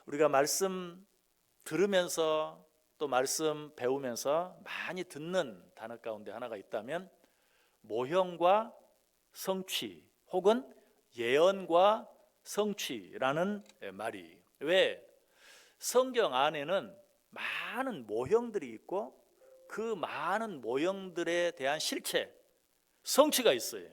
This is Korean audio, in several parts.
우리가 말씀 들으면서 또 말씀 배우면서 많이 듣는 단어 가운데 하나가 있다면 모형과 성취 혹은 예언과 성취라는 말이, 왜? 성경 안에는 많은 모형들이 있고 그 많은 모형들에 대한 실체, 성취가 있어요.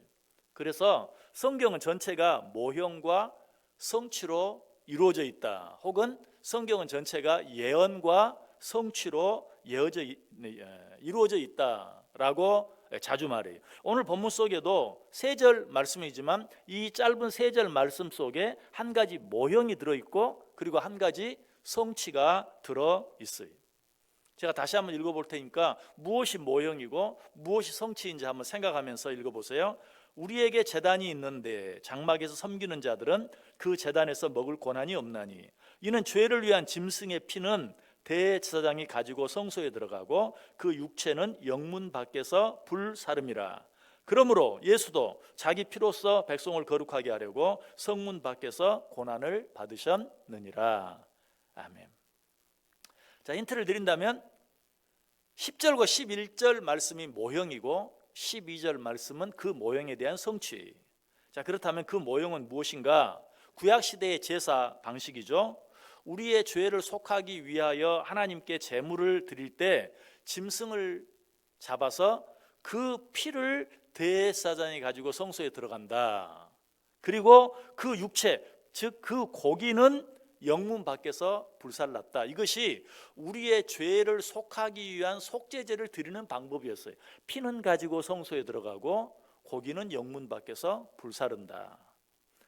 그래서 성경은 전체가 모형과 성취로 이루어져 있다, 혹은 성경은 전체가 예언과 성취로 이루어져 있다라고 자주 말해요. 오늘 본문 속에도 세 절 말씀이지만 이 짧은 세 절 말씀 속에 한 가지 모형이 들어있고 그리고 한 가지 성취가 들어있어요. 제가 다시 한번 읽어볼 테니까 무엇이 모형이고 무엇이 성취인지 한번 생각하면서 읽어보세요. 우리에게 제단이 있는데 장막에서 섬기는 자들은 그 제단에서 먹을 권한이 없나니 이는 죄를 위한 짐승의 피는 대제사장이 가지고 성소에 들어가고 그 육체는 영문 밖에서 불사름이라. 그러므로 예수도 자기 피로써 백성을 거룩하게 하려고 성문 밖에서 고난을 받으셨느니라. 아멘. 자, 힌트를 드린다면 10절과 11절 말씀이 모형이고 12절 말씀은 그 모형에 대한 성취. 자, 그렇다면 그 모형은 무엇인가? 구약시대의 제사 방식이죠. 우리의 죄를 속하기 위하여 하나님께 제물을 드릴 때 짐승을 잡아서 그 피를 대제사장이 가지고 성소에 들어간다. 그리고 그 육체, 즉 그 고기는 영문 밖에서 불살랐다. 이것이 우리의 죄를 속하기 위한 속죄제를 드리는 방법이었어요. 피는 가지고 성소에 들어가고 고기는 영문 밖에서 불사른다.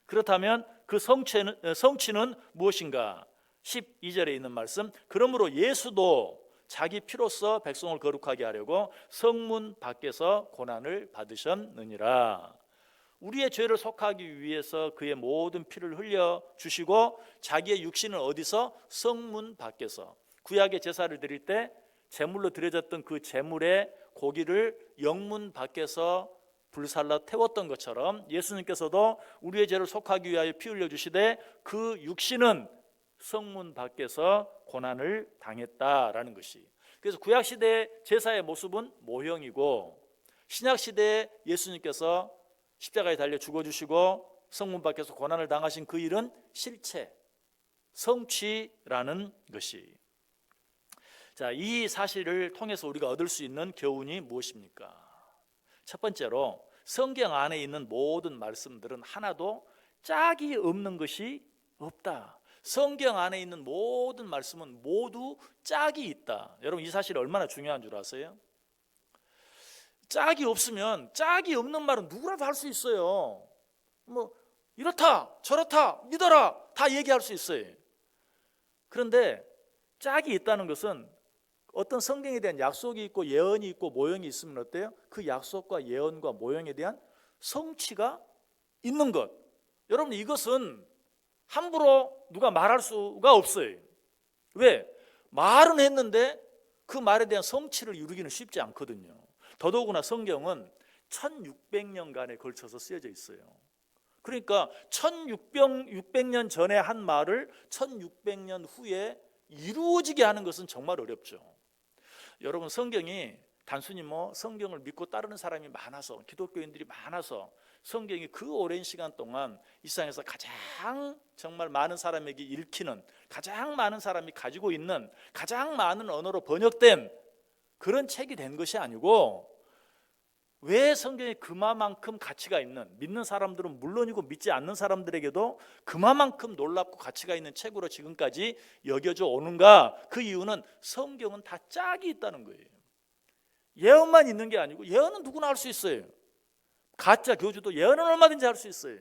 그렇다면 그 성취는 무엇인가? 12절에 있는 말씀, 그러므로 예수도 자기 피로써 백성을 거룩하게 하려고 성문 밖에서 고난을 받으셨느니라. 우리의 죄를 속하기 위해서 그의 모든 피를 흘려주시고 자기의 육신을 어디서? 성문 밖에서. 구약의 제사를 드릴 때 제물로 드려졌던 그 제물의 고기를 영문 밖에서 불살라 태웠던 것처럼 예수님께서도 우리의 죄를 속하기 위하여 피 흘려주시되 그 육신은 성문 밖에서 고난을 당했다라는 것이. 그래서 구약시대의 제사의 모습은 모형이고 신약시대의 예수님께서 십자가에 달려 죽어주시고 성문 밖에서 고난을 당하신 그 일은 실체, 성취라는 것이. 자, 이 사실을 통해서 우리가 얻을 수 있는 교훈이 무엇입니까? 첫 번째로 성경 안에 있는 모든 말씀들은 하나도 짝이 없는 것이 없다. 성경 안에 있는 모든 말씀은 모두 짝이 있다. 여러분, 이 사실이 얼마나 중요한 줄 아세요? 짝이 없으면, 짝이 없는 말은 누구라도 할 수 있어요. 뭐 이렇다 저렇다 믿어라 다 얘기할 수 있어요. 그런데 짝이 있다는 것은 어떤 성경에 대한 약속이 있고 예언이 있고 모형이 있으면 어때요? 그 약속과 예언과 모형에 대한 성취가 있는 것. 여러분, 이것은 함부로 누가 말할 수가 없어요. 왜? 말은 했는데 그 말에 대한 성취를 이루기는 쉽지 않거든요. 더더구나 성경은 1600년간에 걸쳐서 쓰여져 있어요. 그러니까 1600년 전에 한 말을 1600년 후에 이루어지게 하는 것은 정말 어렵죠. 여러분, 성경이 단순히 성경을 믿고 따르는 사람이 많아서, 기독교인들이 많아서 성경이 그 오랜 시간 동안 이 세상에서 가장 정말 많은 사람에게 읽히는, 가장 많은 사람이 가지고 있는, 가장 많은 언어로 번역된 그런 책이 된 것이 아니고, 왜 성경이 그만큼 가치가 있는, 믿는 사람들은 물론이고 믿지 않는 사람들에게도 그만큼 놀랍고 가치가 있는 책으로 지금까지 여겨져 오는가? 그 이유는 성경은 다 짝이 있다는 거예요. 예언만 있는 게 아니고, 예언은 누구나 할 수 있어요. 가짜 교주도 예언은 얼마든지 할 수 있어요.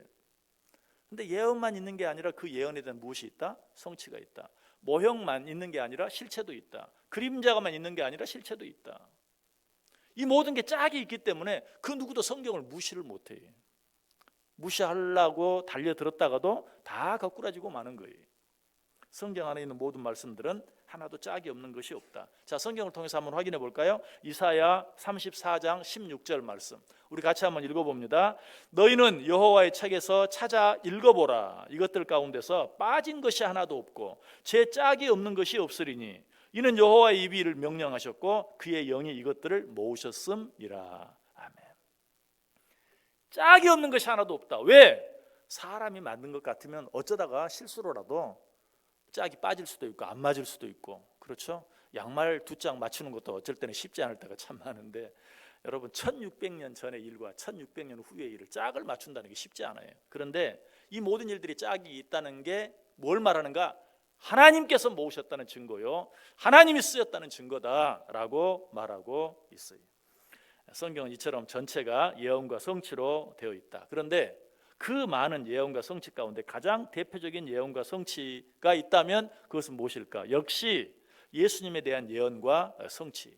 근데 예언만 있는 게 아니라 그 예언에 대한 무엇이 있다? 성취가 있다. 모형만 있는 게 아니라 실체도 있다. 그림자가만 있는 게 아니라 실체도 있다. 이 모든 게 짝이 있기 때문에 그 누구도 성경을 무시를 못해요. 무시하려고 달려들었다가도 다 거꾸라지고 마는 거예요. 성경 안에 있는 모든 말씀들은 하나도 짝이 없는 것이 없다. 자, 성경을 통해서 한번 확인해 볼까요? 이사야 34장 16절 말씀, 우리 같이 한번 읽어봅니다. 너희는 여호와의 책에서 찾아 읽어보라. 이것들 가운데서 빠진 것이 하나도 없고 제 짝이 없는 것이 없으리니 이는 여호와의 입이 이를 명령하셨고 그의 영이 이것들을 모으셨음이라. 아멘. 짝이 없는 것이 하나도 없다. 왜? 사람이 만든 것 같으면 어쩌다가 실수로라도 짝이 빠질 수도 있고 안 맞을 수도 있고, 그렇죠? 양말 두 짝 맞추는 것도 어쩔 때는 쉽지 않을 때가 참 많은데, 여러분 1600년 전의 일과 1600년 후의 일을 짝을 맞춘다는 게 쉽지 않아요. 그런데 이 모든 일들이 짝이 있다는 게 뭘 말하는가? 하나님께서 모으셨다는 증거요, 하나님이 쓰였다는 증거다라고 말하고 있어요. 성경은 이처럼 전체가 예언과 성취로 되어 있다. 그런데 그 많은 예언과 성취 가운데 가장 대표적인 예언과 성취가 있다면 그것은 무엇일까? 역시 예수님에 대한 예언과 성취.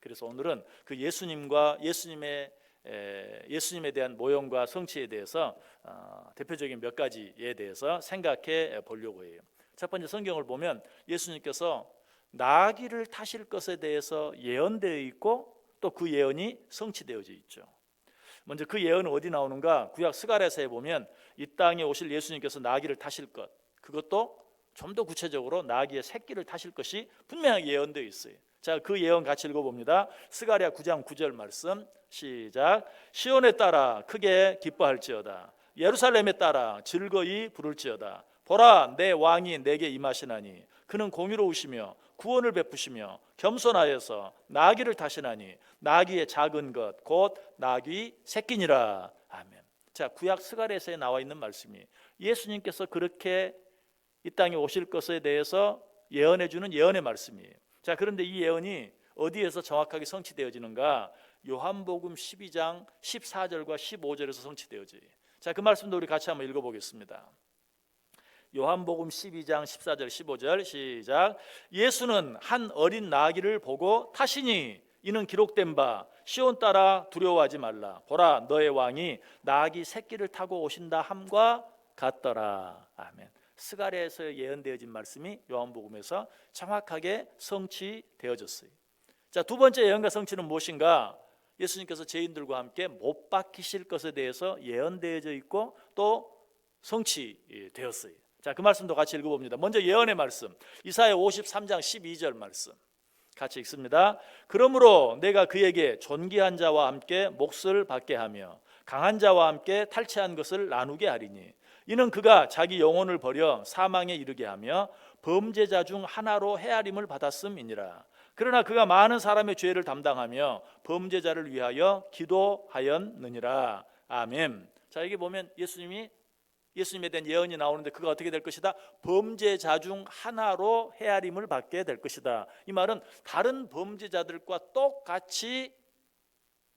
그래서 오늘은 그 예수님과 예수님에 대한 모형과 성취에 대해서 대표적인 몇 가지에 대해서 생각해 보려고 해요. 첫 번째, 성경을 보면 예수님께서 나귀를 타실 것에 대해서 예언되어 있고 또 그 예언이 성취되어져 있죠. 먼저 그 예언은 어디 나오는가? 구약 스가랴서에 보면 이 땅에 오실 예수님께서 나귀를 타실 것, 그것도 좀 더 구체적으로 나귀의 새끼를 타실 것이 분명하게 예언되어 있어요. 자, 그 예언 같이 읽어봅니다. 스가랴 9장 9절 말씀, 시작. 시온에 따라 크게 기뻐할지어다. 예루살렘에 따라 즐거이 부를지어다. 보라, 내 왕이 내게 임하시나니 그는 공의로우시며 구원을 베푸시며 겸손하여서 나귀를 타시나니 나귀의 작은 것 곧 나귀 새끼니라. 아멘. 자, 구약 스가랴서에 나와 있는 말씀이 예수님께서 그렇게 이 땅에 오실 것에 대해서 예언해 주는 예언의 말씀이에요. 자, 그런데 이 예언이 어디에서 정확하게 성취되어지는가? 요한복음 12장 14절과 15절에서 성취되어져요. 자, 그 말씀도 우리 같이 한번 읽어보겠습니다. 요한복음 12장 14절 15절 시작. 예수는 한 어린 나귀를 보고 타시니 이는 기록된 바 시온 따라 두려워하지 말라. 보라, 너의 왕이 나귀 새끼를 타고 오신다 함과 같더라. 아멘. 스가랴에서 예언되어진 말씀이 요한복음에서 정확하게 성취되어졌어요. 자, 두 번째 예언과 성취는 무엇인가? 예수님께서 죄인들과 함께 못 박히실 것에 대해서 예언되어져 있고 또 성취되었어요. 자, 그 말씀도 같이 읽어봅니다. 먼저 예언의 말씀, 이사야 53장 12절 말씀 같이 읽습니다. 그러므로 내가 그에게 존귀한 자와 함께 몫을 받게 하며 강한 자와 함께 탈취한 것을 나누게 하리니 이는 그가 자기 영혼을 버려 사망에 이르게 하며 범죄자 중 하나로 헤아림을 받았음이니라. 그러나 그가 많은 사람의 죄를 담당하며 범죄자를 위하여 기도하였느니라. 아멘. 자, 여기 보면 예수님에 대한 예언이 나오는데 그가 어떻게 될 것이다? 범죄자 중 하나로 헤아림을 받게 될 것이다. 이 말은 다른 범죄자들과 똑같이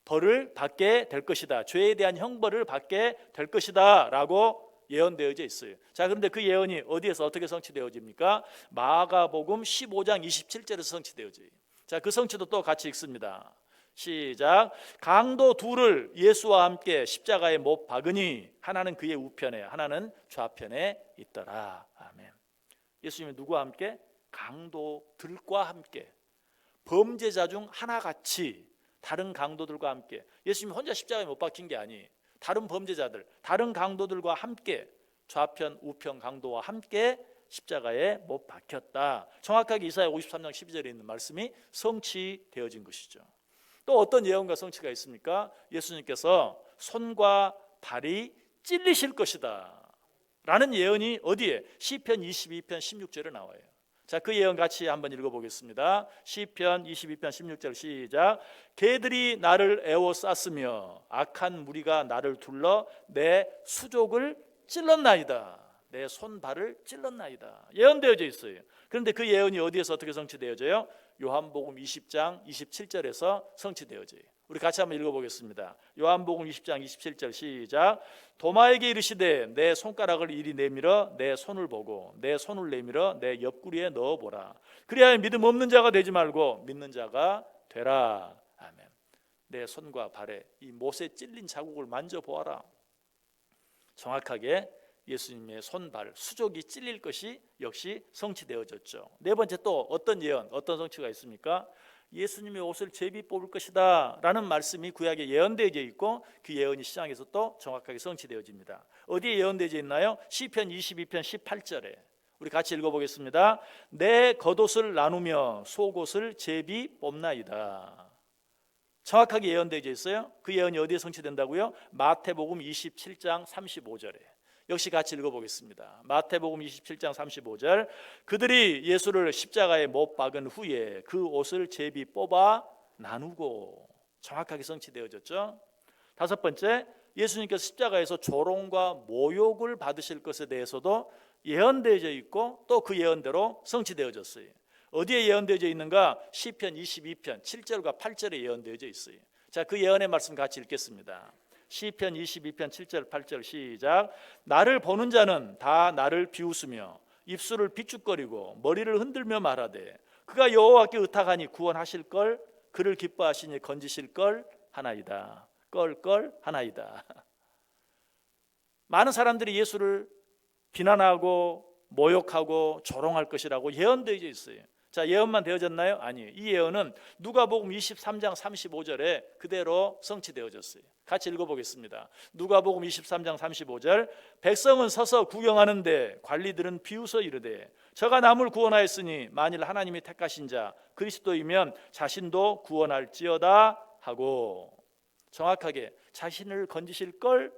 벌을 받게 될 것이다. 죄에 대한 형벌을 받게 될 것이다 라고 예언되어져 있어요. 자, 그런데 그 예언이 어디에서 어떻게 성취되어집니까? 마가복음 15장 27절에서 성취되어져요. 자, 그 성취도 또 같이 읽습니다. 시작. 강도 둘을 예수와 함께 십자가에 못 박으니 하나는 그의 우편에 하나는 좌편에 있더라. 아멘. 예수님이 누구와 함께? 강도들과 함께, 범죄자 중 하나같이 다른 강도들과 함께. 예수님이 혼자 십자가에 못 박힌 게 아니에요. 다른 범죄자들, 다른 강도들과 함께, 좌편 우편 강도와 함께 십자가에 못 박혔다. 정확하게 이사야 53장 12절에 있는 말씀이 성취되어진 것이죠. 또 어떤 예언과 성취가 있습니까? 예수님께서 손과 발이 찔리실 것이다 라는 예언이 어디에? 시편 22편 16절에 나와요. 자, 그 예언 같이 한번 읽어보겠습니다. 시편 22편 16절 시작. 개들이 나를 에워쌌으며 악한 무리가 나를 둘러 내 수족을 찔렀나이다. 내 손발을 찔렀나이다. 예언되어져 있어요. 그런데 그 예언이 어디에서 어떻게 성취되어져요? 요한복음 20장 27절에서 성취되어져요. 우리 같이 한번 읽어보겠습니다. 요한복음 20장 27절 시작. 도마에게 이르시되 내 손가락을 이리 내밀어 내 손을 보고 내 손을 내밀어 내 옆구리에 넣어보라. 그리하여 믿음 없는 자가 되지 말고 믿는 자가 되라. 아멘. 내 손과 발에 이 못에 찔린 자국을 만져보아라. 정확하게 예수님의 손발 수족이 찔릴 것이 역시 성취되어졌죠. 네 번째 또 어떤 예언, 어떤 성취가 있습니까? 예수님의 옷을 제비 뽑을 것이다 라는 말씀이 구약에 예언되어져 있고 그 예언이 시장에서 또 정확하게 성취되어집니다. 어디에 예언되어져 있나요? 시편 22편 18절에 우리 같이 읽어보겠습니다. 내 겉옷을 나누며 속옷을 제비 뽑나이다. 정확하게 예언되어져 있어요. 그 예언이 어디에 성취된다고요? 마태복음 27장 35절에 역시 같이 읽어보겠습니다. 마태복음 27장 35절 그들이 예수를 십자가에 못 박은 후에 그 옷을 제비 뽑아 나누고 정확하게 성취되어졌죠. 다섯 번째 예수님께서 십자가에서 조롱과 모욕을 받으실 것에 대해서도 예언되어져 있고 또 그 예언대로 성취되어졌어요. 어디에 예언되어져 있는가? 시편 22편 7절과 8절에 예언되어져 있어요. 자, 그 예언의 말씀 같이 읽겠습니다. 시편 22편 7절 8절 시작. 나를 보는 자는 다 나를 비웃으며 입술을 비축거리고 머리를 흔들며 말하되 그가 여호와께 의탁하니 구원하실 걸 그를 기뻐하시니 건지실 걸 하나이다. 껄껄 하나이다. 많은 사람들이 예수를 비난하고 모욕하고 조롱할 것이라고 예언되어져 있어요. 자, 예언만 되어졌나요? 아니에요. 이 예언은 누가복음 23장 35절에 그대로 성취되어졌어요. 같이 읽어보겠습니다. 누가복음 23장 35절 백성은 서서 구경하는데 관리들은 비웃어 이르되 저가 남을 구원하였으니 만일 하나님이 택하신 자 그리스도이면 자신도 구원할지어다 하고 정확하게 자신을 건지실 걸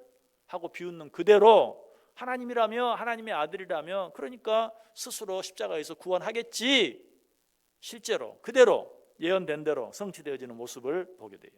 하고 비웃는 그대로 하나님이라며 하나님의 아들이라며 그러니까 스스로 십자가에서 구원하겠지 실제로 그대로 예언된 대로 성취되어지는 모습을 보게 돼요.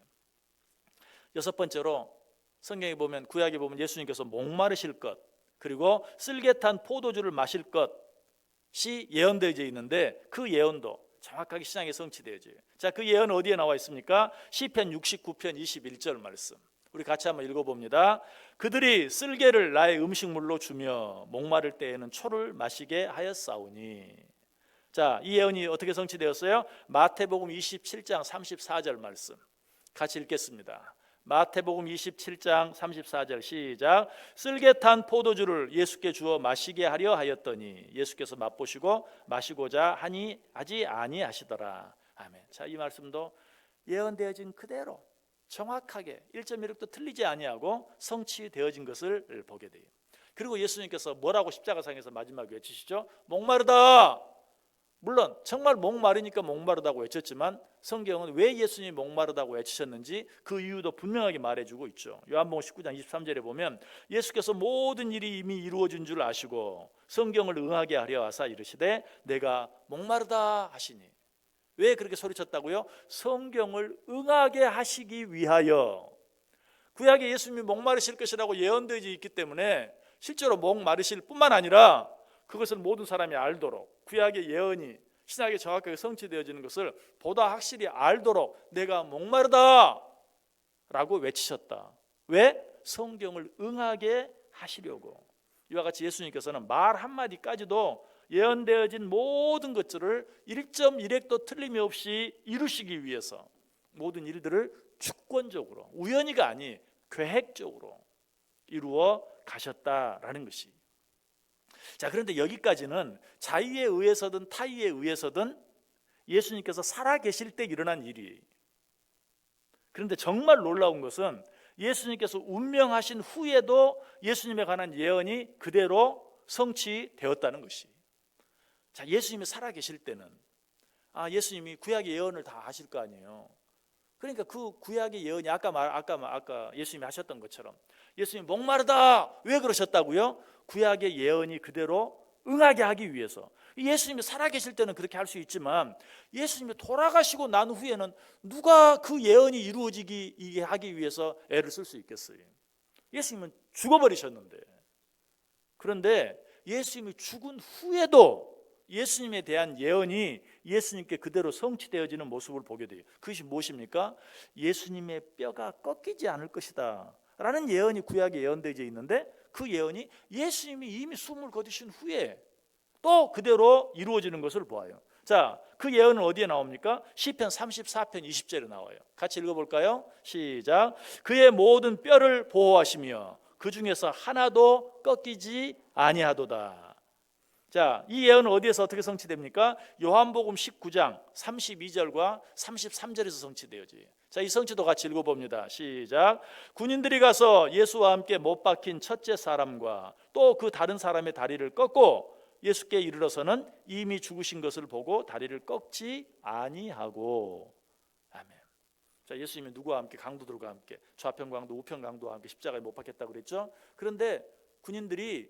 여섯 번째로 성경에 보면 구약에 보면 예수님께서 목마르실 것 그리고 쓸개탄 포도주를 마실 것이 예언되어져 있는데 그 예언도 정확하게 신약에 성취되어져요. 자, 그 예언 어디에 나와 있습니까? 시편 69편 21절 말씀 우리 같이 한번 읽어봅니다. 그들이 쓸개를 나의 음식물로 주며 목마를 때에는 초를 마시게 하였사오니. 자, 이 예언이 어떻게 성취되었어요? 마태복음 27장 34절 말씀 같이 읽겠습니다. 마태복음 27장 34절 시작. 쓸개탄 포도주를 예수께 주어 마시게 하려 하였더니 예수께서 맛보시고 마시고자 하지 아니하시더라. 아멘. 자, 이 말씀도 예언되어진 그대로 정확하게 1.1획도 틀리지 아니하고 성취되어진 것을 보게 돼요. 그리고 예수님께서 뭐라고 십자가상에서 마지막에 외치시죠? 목마르다. 물론 정말 목마르니까 목마르다고 외쳤지만 성경은 왜 예수님이 목마르다고 외치셨는지 그 이유도 분명하게 말해주고 있죠. 요한복음 19장 23절에 보면 예수께서 모든 일이 이미 이루어진 줄 아시고 성경을 응하게 하려 하사 이르시되 내가 목마르다 하시니. 왜 그렇게 소리쳤다고요? 성경을 응하게 하시기 위하여. 구약에 예수님이 목마르실 것이라고 예언되어 있기 때문에 실제로 목마르실 뿐만 아니라 그것을 모든 사람이 알도록 구약의 예언이 신약에 정확하게 성취되어지는 것을 보다 확실히 알도록 내가 목마르다 라고 외치셨다. 왜? 성경을 응하게 하시려고. 이와 같이 예수님께서는 말 한마디까지도 예언되어진 모든 것들을 1.1획도 틀림이 없이 이루시기 위해서 모든 일들을 주권적으로 우연히가 아니 계획적으로 이루어 가셨다라는 것이. 자, 그런데 여기까지는 자의에 의해서든 타의에 의해서든 예수님께서 살아계실 때 일어난 일이. 그런데 정말 놀라운 것은 예수님께서 운명하신 후에도 예수님에 관한 예언이 그대로 성취되었다는 것이. 자, 예수님이 살아계실 때는 예수님이 구약의 예언을 다 하실 거 아니에요. 그러니까 그 구약의 예언이 아까 예수님이 하셨던 것처럼 예수님이 목마르다 왜 그러셨다고요? 구약의 예언이 그대로 응하게 하기 위해서. 예수님이 살아계실 때는 그렇게 할 수 있지만 예수님이 돌아가시고 난 후에는 누가 그 예언이 이루어지게 하기 위해서 애를 쓸 수 있겠어요? 예수님은 죽어버리셨는데. 그런데 예수님이 죽은 후에도 예수님에 대한 예언이 예수님께 그대로 성취되어지는 모습을 보게 돼요. 그것이 무엇입니까? 예수님의 뼈가 꺾이지 않을 것이다 라는 예언이 구약에 예언되어 있는데 그 예언이 예수님이 이미 숨을 거두신 후에 또 그대로 이루어지는 것을 보아요. 자, 그 예언은 어디에 나옵니까? 시편 34편 20절에 나와요. 같이 읽어볼까요? 시작. 그의 모든 뼈를 보호하시며 그 중에서 하나도 꺾이지 아니하도다. 자, 이 예언은 어디에서 어떻게 성취됩니까? 요한복음 19장 32절과 33절에서 성취되어져요. 자, 이 성취도 같이 읽어봅니다. 시작. 군인들이 가서 예수와 함께 못 박힌 첫째 사람과 또 그 다른 사람의 다리를 꺾고 예수께 이르러서는 이미 죽으신 것을 보고 다리를 꺾지 아니하고. 아멘. 자, 예수님이 누구와 함께? 강도들과 함께, 좌편 강도, 우편 강도와 함께 십자가에 못 박혔다고 그랬죠. 그런데 군인들이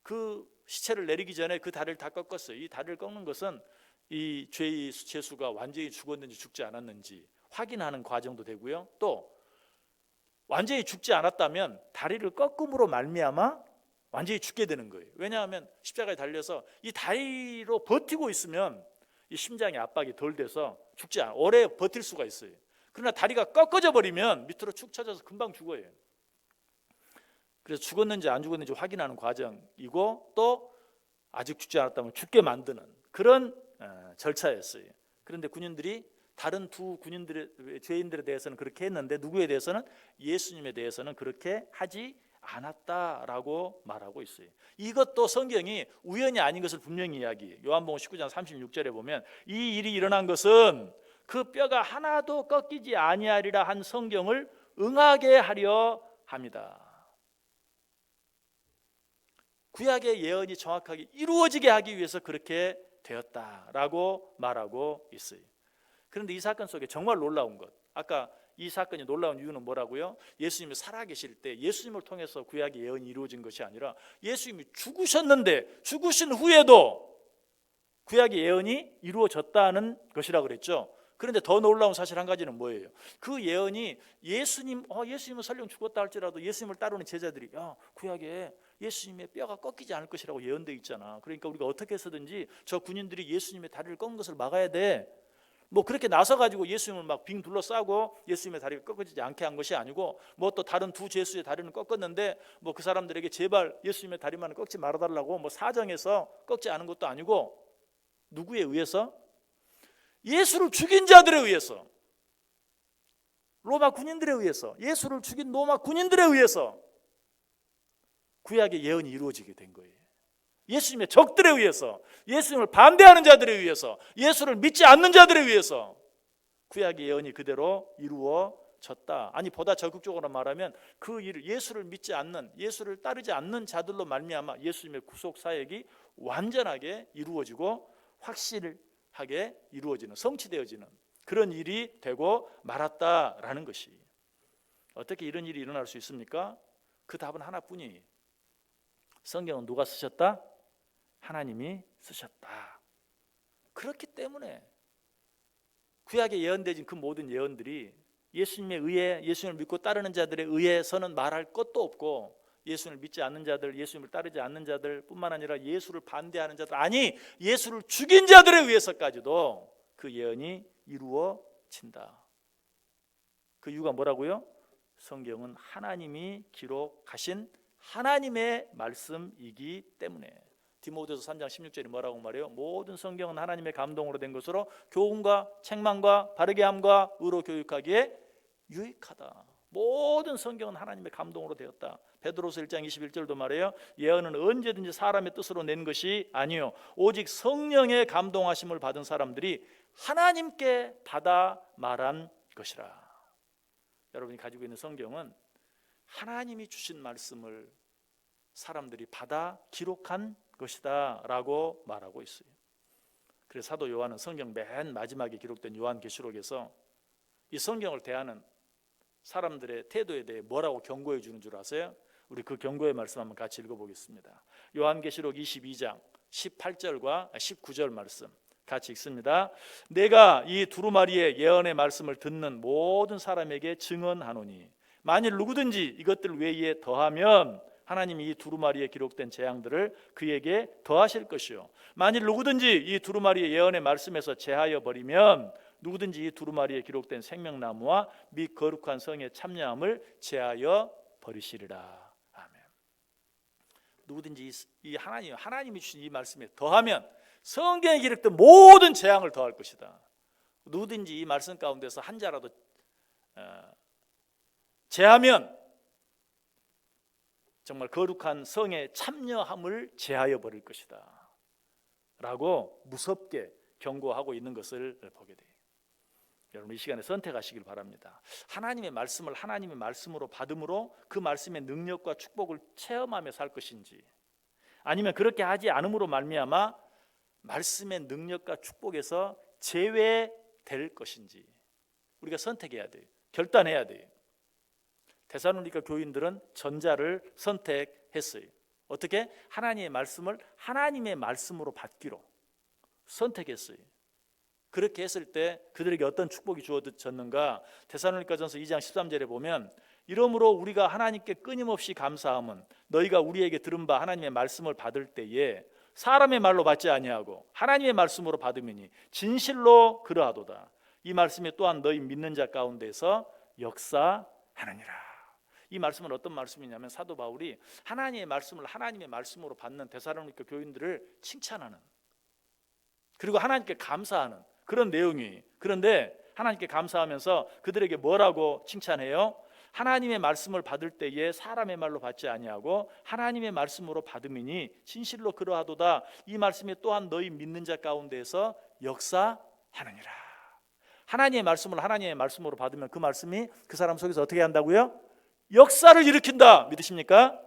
그 시체를 내리기 전에 그 다리를 다 꺾었어요. 이 다리를 꺾는 것은 이 죄의 죄수가 완전히 죽었는지 죽지 않았는지 확인하는 과정도 되고요. 또 완전히 죽지 않았다면 다리를 꺾음으로 말미암아 완전히 죽게 되는 거예요. 왜냐하면 십자가에 달려서 이 다리로 버티고 있으면 이 심장의 압박이 덜 돼서 죽지 않아, 오래 버틸 수가 있어요. 그러나 다리가 꺾어져 버리면 밑으로 축 처져서 금방 죽어요. 그래서 죽었는지 안 죽었는지 확인하는 과정이고, 또 아직 죽지 않았다면 죽게 만드는 그런 절차였어요. 그런데 군인들이 다른 두 군인들의 죄인들에 대해서는 그렇게 했는데 누구에 대해서는? 예수님에 대해서는 그렇게 하지 않았다라고 말하고 있어요. 이것도 성경이 우연이 아닌 것을 분명히 이야기해요. 요한복음 19장 36절에 보면 이 일이 일어난 것은 그 뼈가 하나도 꺾이지 아니하리라 한 성경을 응하게 하려 합니다. 구약의 예언이 정확하게 이루어지게 하기 위해서 그렇게 되었다라고 말하고 있어요. 그런데 이 사건 속에 정말 놀라운 것, 아까 이 사건이 놀라운 이유는 뭐라고요? 예수님이 살아계실 때 예수님을 통해서 구약의 예언이 이루어진 것이 아니라 예수님이 죽으셨는데 죽으신 후에도 구약의 예언이 이루어졌다는 것이라고 그랬죠. 그런데 더 놀라운 사실 한 가지는 뭐예요? 그 예언이 예수님은 설령 죽었다 할지라도 예수님을 따르는 제자들이 구약에 예수님의 뼈가 꺾이지 않을 것이라고 예언되어 있잖아. 그러니까 우리가 어떻게 해서든지 저 군인들이 예수님의 다리를 꺾는 것을 막아야 돼. 뭐 그렇게 나서가지고 예수님을 막 빙 둘러싸고 예수님의 다리가 꺾어지지 않게 한 것이 아니고, 뭐 또 다른 두 죄수의 다리는 꺾었는데 뭐 그 사람들에게 제발 예수님의 다리만은 꺾지 말아달라고 뭐 사정해서 꺾지 않은 것도 아니고, 누구에 의해서? 예수를 죽인 자들에 의해서, 로마 군인들에 의해서, 예수를 죽인 로마 군인들에 의해서 구약의 예언이 이루어지게 된 거예요. 예수님의 적들에 의해서, 예수님을 반대하는 자들에 의해서, 예수를 믿지 않는 자들에 의해서 구약의 예언이 그대로 이루어졌다. 아니, 보다 적극적으로 말하면 그 일을 예수를 믿지 않는, 예수를 따르지 않는 자들로 말미암아 예수님의 구속 사역이 완전하게 이루어지고 확실하게 이루어지는, 성취되어지는 그런 일이 되고 말았다라는 것이. 어떻게 이런 일이 일어날 수 있습니까? 그 답은 하나뿐이에요. 성경은 누가 쓰셨다? 하나님이 쓰셨다. 그렇기 때문에 구약에 예언되진 그 모든 예언들이 예수님에 의해, 예수님을 믿고 따르는 자들에 의해서는 말할 것도 없고, 예수님을 믿지 않는 자들, 예수님을 따르지 않는 자들 뿐만 아니라 예수를 반대하는 자들, 아니 예수를 죽인 자들에 의해서까지도 그 예언이 이루어진다. 그 이유가 뭐라고요? 성경은 하나님이 기록하신 하나님의 말씀이기 때문에. 디모데후서 3장 16절이 뭐라고 말해요? 모든 성경은 하나님의 감동으로 된 것으로 교훈과 책망과 바르게 함과 의로 교육하기에 유익하다. 모든 성경은 하나님의 감동으로 되었다. 베드로서 1장 21절도 말해요. 예언은 언제든지 사람의 뜻으로 낸 것이 아니요 오직 성령의 감동하심을 받은 사람들이 하나님께 받아 말한 것이라. 여러분이 가지고 있는 성경은 하나님이 주신 말씀을 사람들이 받아 기록한 것이다 라고 말하고 있어요. 그래서 사도 요한은 성경 맨 마지막에 기록된 요한계시록에서 이 성경을 대하는 사람들의 태도에 대해 뭐라고 경고해 주는 줄 아세요? 우리 그 경고의 말씀 한번 같이 읽어보겠습니다. 요한계시록 22장 18절과 19절 말씀 같이 읽습니다. 내가 이 두루마리의 예언의 말씀을 듣는 모든 사람에게 증언하노니 만일 누구든지 이것들 외에 더하면 하나님이 이 두루마리에 기록된 재앙들을 그에게 더하실 것이요 만일 누구든지 이 두루마리의 예언의 말씀에서 제하여 버리면 누구든지 이 두루마리에 기록된 생명나무와 및 거룩한 성의 참여함을 제하여 버리시리라. 아멘. 누구든지 이 하나님이 주신 이 말씀에 더하면 성경에 기록된 모든 재앙을 더할 것이다. 누구든지 이 말씀 가운데서 한 자라도 제하면 정말 거룩한 성에 참여함을 제하여 버릴 것이다 라고 무섭게 경고하고 있는 것을 보게 돼요. 여러분 이 시간에 선택하시길 바랍니다. 하나님의 말씀을 하나님의 말씀으로 받음으로 그 말씀의 능력과 축복을 체험하며 살 것인지, 아니면 그렇게 하지 않음으로 말미암아 말씀의 능력과 축복에서 제외될 것인지 우리가 선택해야 돼요. 결단해야 돼요. 데살로니가 교인들은 전자를 선택했어요. 어떻게? 하나님의 말씀을 하나님의 말씀으로 받기로 선택했어요. 그렇게 했을 때 그들에게 어떤 축복이 주어졌는가? 데살로니가전서 2장 13절에 보면 이러므로 우리가 하나님께 끊임없이 감사함은 너희가 우리에게 들은 바 하나님의 말씀을 받을 때에 사람의 말로 받지 아니하고 하나님의 말씀으로 받으니 진실로 그러하도다. 이 말씀이 또한 너희 믿는 자 가운데서 역사하느니라. 이 말씀은 어떤 말씀이냐면 사도 바울이 하나님의 말씀을 하나님의 말씀으로 받는 데살로니가 교인들을 칭찬하는, 그리고 하나님께 감사하는 그런 내용이. 그런데 하나님께 감사하면서 그들에게 뭐라고 칭찬해요? 하나님의 말씀을 받을 때에 사람의 말로 받지 아니하고 하나님의 말씀으로 받음이니 진실로 그러하도다. 이 말씀이 또한 너희 믿는 자 가운데서 역사하느니라. 하나님의 말씀을 하나님의 말씀으로 받으면 그 말씀이 그 사람 속에서 어떻게 한다고요? 역사를 일으킨다. 믿으십니까?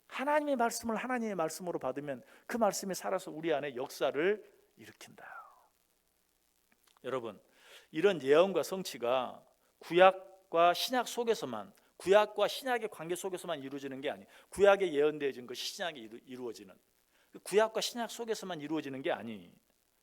하나님의 말씀을 하나님의 말씀으로 받으면 그 말씀이 살아서 우리 안에 역사를 일으킨다. 여러분, 이런 예언과 성취가 구약과 신약 속에서만, 구약과 신약의 관계 속에서만 이루어지는 게 아니에요. 구약에 예언되어진 것이 신약에 이루어지는, 구약과 신약 속에서만 이루어지는 게 아니에요.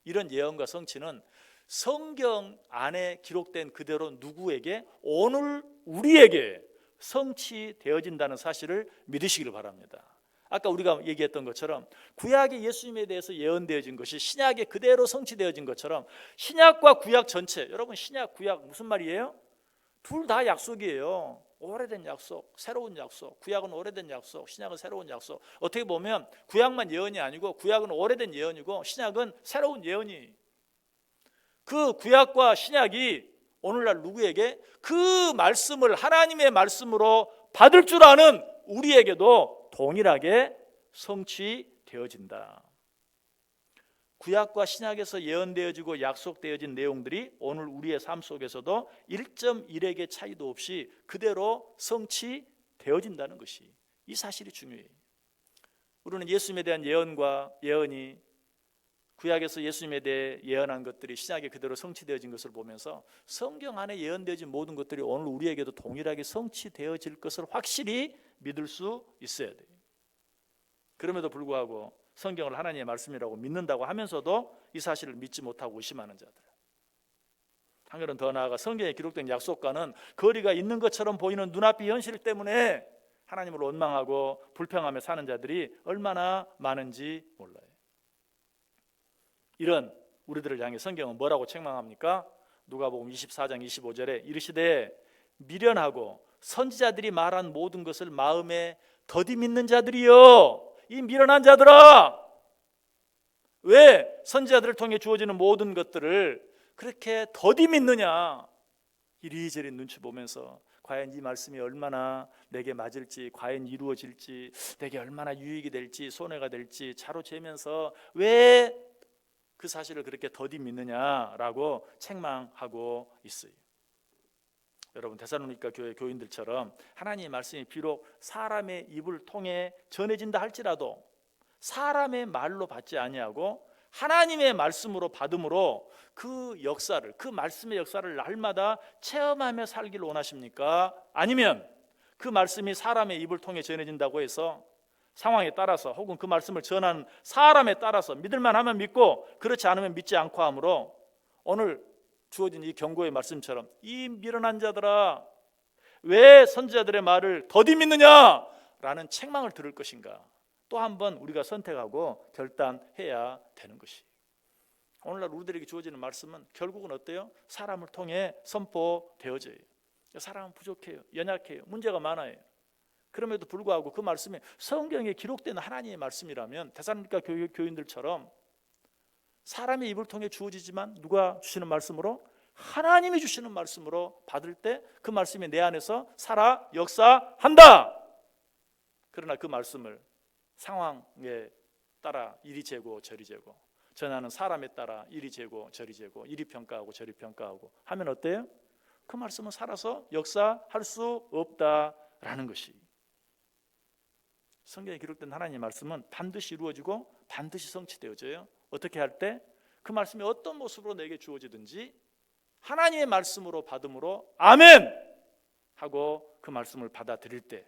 이런 예언과 성취는 성경 안에 기록된 그대로 누구에게, 오늘 우리에게 성취되어진다는 사실을 믿으시길 바랍니다. 아까 우리가 얘기했던 것처럼 구약의 예수님에 대해서 예언되어진 것이 신약에 그대로 성취되어진 것처럼 신약과 구약 전체, 여러분 신약 구약 무슨 말이에요? 둘 다 약속이에요. 오래된 약속, 새로운 약속. 구약은 오래된 약속, 신약은 새로운 약속. 어떻게 보면 구약만 예언이 아니고 구약은 오래된 예언이고 신약은 새로운 예언이. 그 구약과 신약이 오늘날 누구에게? 그 말씀을 하나님의 말씀으로 받을 줄 아는 우리에게도 동일하게 성취되어진다. 구약과 신약에서 예언되어지고 약속되어진 내용들이 오늘 우리의 삶 속에서도 1.1액의 차이도 없이 그대로 성취되어진다는 것이, 이 사실이 중요해요. 우리는 예수님에 대한 예언이 구약에서 예수님에 대해 예언한 것들이 신약에 그대로 성취되어진 것을 보면서 성경 안에 예언되어진 모든 것들이 오늘 우리에게도 동일하게 성취되어질 것을 확실히 믿을 수 있어야 돼요. 그럼에도 불구하고 성경을 하나님의 말씀이라고 믿는다고 하면서도 이 사실을 믿지 못하고 의심하는 자들, 한 걸음 더 나아가 성경에 기록된 약속과는 거리가 있는 것처럼 보이는 눈앞의 현실 때문에 하나님을 원망하고 불평하며 사는 자들이 얼마나 많은지 몰라요. 이런 우리들을 향해 성경은 뭐라고 책망합니까? 누가복음 24장 25절에 이르시되 미련하고 선지자들이 말한 모든 것을 마음에 더디 믿는 자들이여, 이 미련한 자들아, 왜 선지자들을 통해 주어지는 모든 것들을 그렇게 더디 믿느냐? 이리저리 눈치 보면서 과연 이 말씀이 얼마나 내게 맞을지, 과연 이루어질지, 내게 얼마나 유익이 될지, 손해가 될지 차로 재면서 왜 그 사실을 그렇게 더디 믿느냐라고 책망하고 있어요. 여러분, 데살로니가 교회 교인들처럼 하나님의 말씀이 비록 사람의 입을 통해 전해진다 할지라도 사람의 말로 받지 아니하고 하나님의 말씀으로 받음으로 그 역사를, 그 말씀의 역사를 날마다 체험하며 살기를 원하십니까? 아니면 그 말씀이 사람의 입을 통해 전해진다고 해서 상황에 따라서 혹은 그 말씀을 전하는 사람에 따라서 믿을만 하면 믿고 그렇지 않으면 믿지 않고 하므로 오늘 주어진 이 경고의 말씀처럼 이 미련한 자들아, 왜 선지자들의 말을 더디 믿느냐라는 책망을 들을 것인가, 또 한 번 우리가 선택하고 결단해야 되는 것이. 오늘날 우리들에게 주어지는 말씀은 결국은 어때요? 사람을 통해 선포되어져요. 사람은 부족해요, 연약해요, 문제가 많아요. 그럼에도 불구하고 그 말씀이 성경에 기록된 하나님의 말씀이라면 데살로니가 교인들처럼 사람의 입을 통해 주어지지만 누가 주시는 말씀으로? 하나님이 주시는 말씀으로 받을 때 그 말씀이 내 안에서 살아 역사한다. 그러나 그 말씀을 상황에 따라 이리 재고 저리 재고, 전하는 사람에 따라 이리 재고 저리 재고, 이리 평가하고 저리 평가하고 하면 어때요? 그 말씀은 살아서 역사할 수 없다라는 것이, 성경에 기록된 하나님의 말씀은 반드시 이루어지고 반드시 성취되어져요. 어떻게 할 때? 그 말씀이 어떤 모습으로 내게 주어지든지 하나님의 말씀으로 받음으로 아멘 하고 그 말씀을 받아들일 때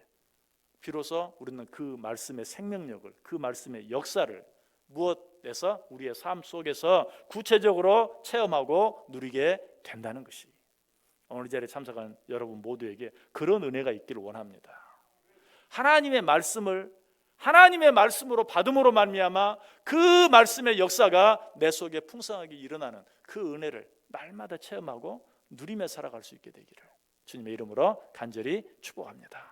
비로소 우리는 그 말씀의 생명력을, 그 말씀의 역사를 무엇에서? 우리의 삶 속에서 구체적으로 체험하고 누리게 된다는 것이, 오늘 이 자리에 참석한 여러분 모두에게 그런 은혜가 있기를 원합니다. 하나님의 말씀으로 받음으로 말미암아 그 말씀의 역사가 내 속에 풍성하게 일어나는 그 은혜를 날마다 체험하고 누리며 살아갈 수 있게 되기를 주님의 이름으로 간절히 축복합니다.